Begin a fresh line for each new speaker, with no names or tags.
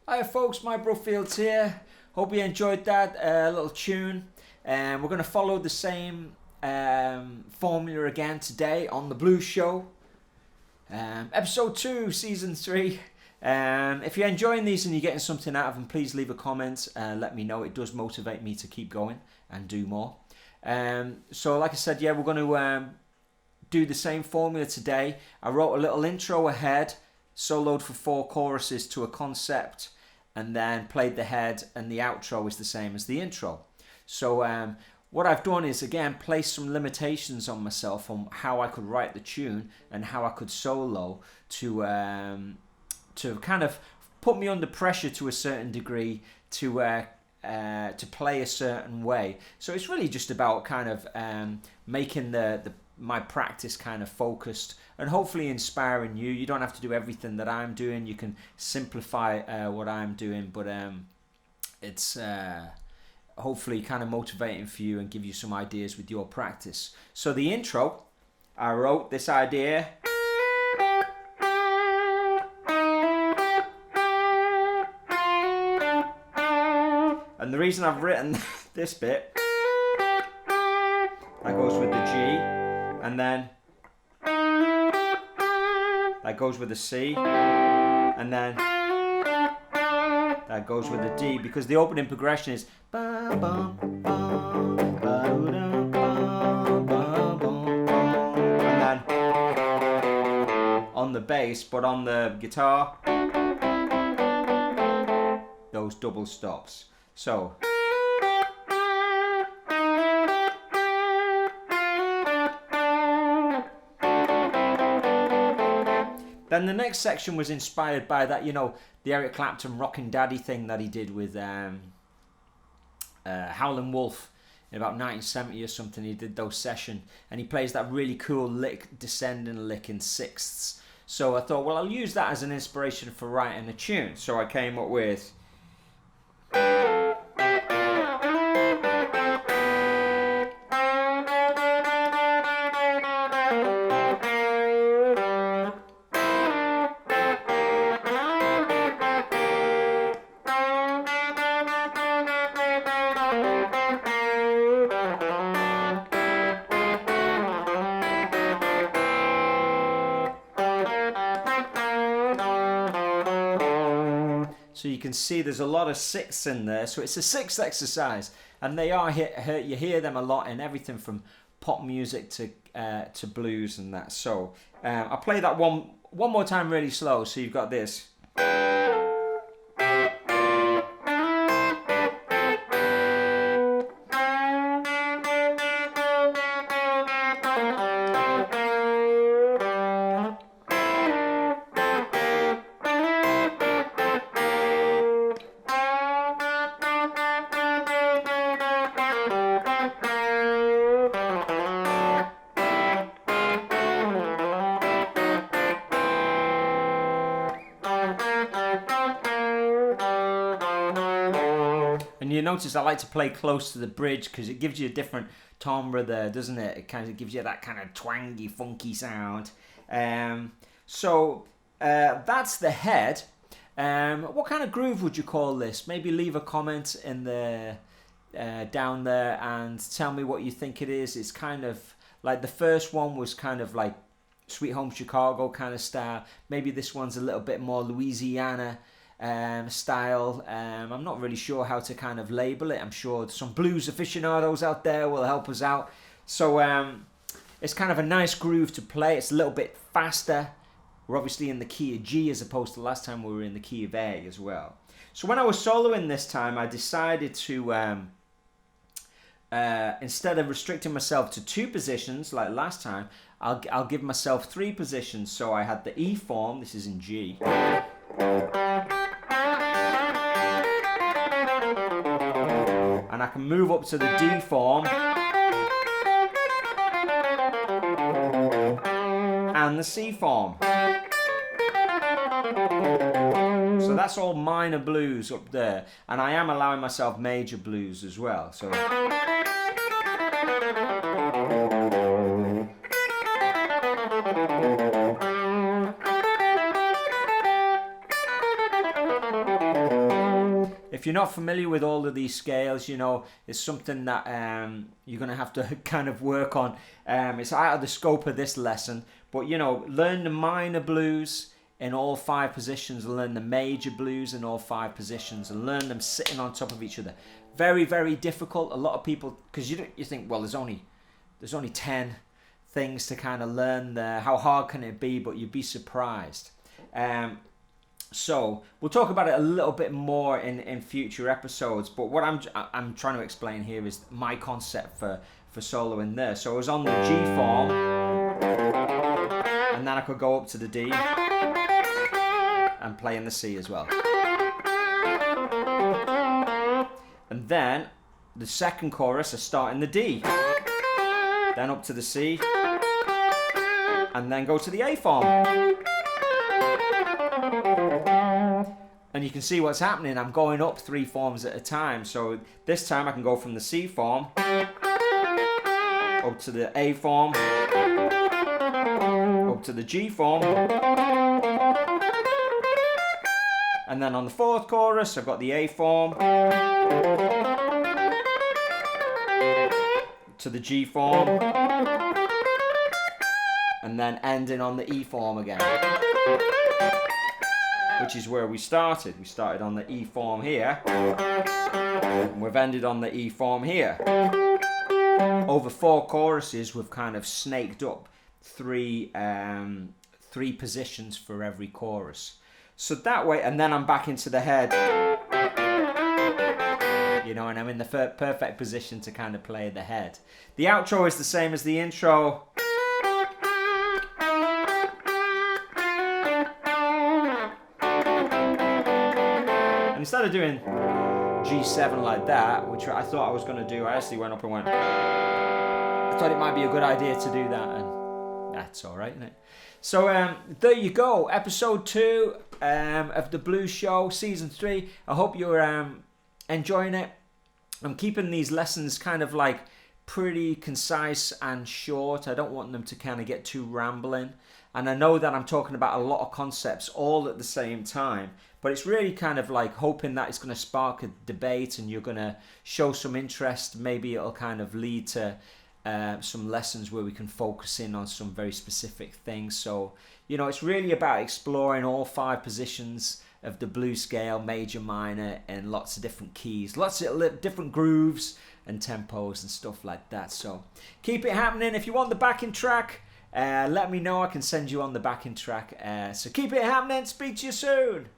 Hi folks, my Brookfield's here. Hope you enjoyed that little tune. We're going to follow the same formula again today on the Blues Show. Episode 2, Season 3. If you're enjoying these and you're getting something out of them, please leave a comment. Let me know. It does motivate me to keep going and do more. So like I said, yeah, we're going to do the same formula today. I wrote a little intro ahead, soloed for 4 choruses to a concept, and then played the head, and the outro is the same as the intro. So what I've done is, again, place some limitations on myself on how I could write the tune and how I could solo to kind of put me under pressure to a certain degree to play a certain way. So it's really just about kind of making my practice kind of focused and hopefully inspiring you. You don't have to do everything that I'm doing. You can simplify what I'm doing, but it's hopefully kind of motivating for you and give you some ideas with your practice. So the intro, I wrote this idea. And the reason I've written this bit, that goes with the G, and then that goes with the C, and then that goes with the D, because the opening progression is and then on the bass, but on the guitar, those double stops. So then the next section was inspired by that, you know, the Eric Clapton Rockin Daddy thing that he did with Howlin' Wolf in about 1970 or something. He did those sessions, and he plays that really cool lick, descending lick in sixths. So I thought, well, I'll use that as an inspiration for writing a tune. So I came up with so you can see there's a lot of sixths in there. So it's a sixth exercise, and they are you hear them a lot in everything from pop music to blues and that. So I'll play that one more time really slow. So you've got this. And you notice I like to play close to the bridge because it gives you a different timbre there, doesn't it? It kind of gives you that kind of twangy, funky sound. So that's the head. What kind of groove would you call this? Maybe leave a comment in the down there and tell me what you think it is. It's kind of like the first one was kind of like Sweet Home Chicago kind of style. Maybe this one's a little bit more Louisiana style. I'm not really sure how to kind of label it. I'm sure some blues aficionados out there will help us out. So it's kind of a nice groove to play. It's a little bit faster. We're obviously in the key of G as opposed to last time we were in the key of A as well. So when I was soloing this time, I decided to instead of restricting myself to 2 positions like last time, I'll give myself 3 positions. So I had the E form. This is in G. And I can move up to the D form and the C form. So that's all minor blues up there, and I am allowing myself major blues as well. So if you're not familiar with all of these scales, you know, it's something that you're going to have to kind of work on. It's out of the scope of this lesson, but, you know, learn the minor blues in all 5 positions, learn the major blues in all 5 positions, and learn them sitting on top of each other. Very, very difficult. A lot of people, because you think, well, there's only 10 things to kind of learn there. How hard can it be? But you'd be surprised. So we'll talk about it a little bit more in future episodes. But what I'm trying to explain here is my concept for soloing there. So I was on the G form, and then I could go up to the D and play in the C as well. And then the second chorus I start in the D, then up to the C, and then go to the A form. And you can see what's happening. I'm going up 3 forms at a time. So this time I can go from the C form up to the A form, up to the G form, and then on the 4th chorus I've got the A form to the G form, and then ending on the E form again, which is where we started. We started on the E form here, and we've ended on the E form here. Over 4 choruses, we've kind of snaked up 3 positions for every chorus. So that way, and then I'm back into the head, you know, and I'm in the perfect position to kind of play the head. The outro is the same as the intro. And instead of doing G7 like that, which I thought I was going to do, I actually went up and went, I thought it might be a good idea to do that, and that's alright, isn't it? So there you go, episode 2 of the Blues Show, season 3. I hope you're enjoying it. I'm keeping these lessons kind of like pretty concise and short. I don't want them to kind of get too rambling. And I know that I'm talking about a lot of concepts all at the same time, but it's really kind of like hoping that it's going to spark a debate and you're going to show some interest. Maybe it'll kind of lead to some lessons where we can focus in on some very specific things. So, you know, it's really about exploring all 5 positions of the blues scale, major, minor, and lots of different keys, lots of different grooves and tempos and stuff like that. So keep it happening. If you want the backing track, let me know. I can send you on the backing track. So keep it happening. Speak to you soon.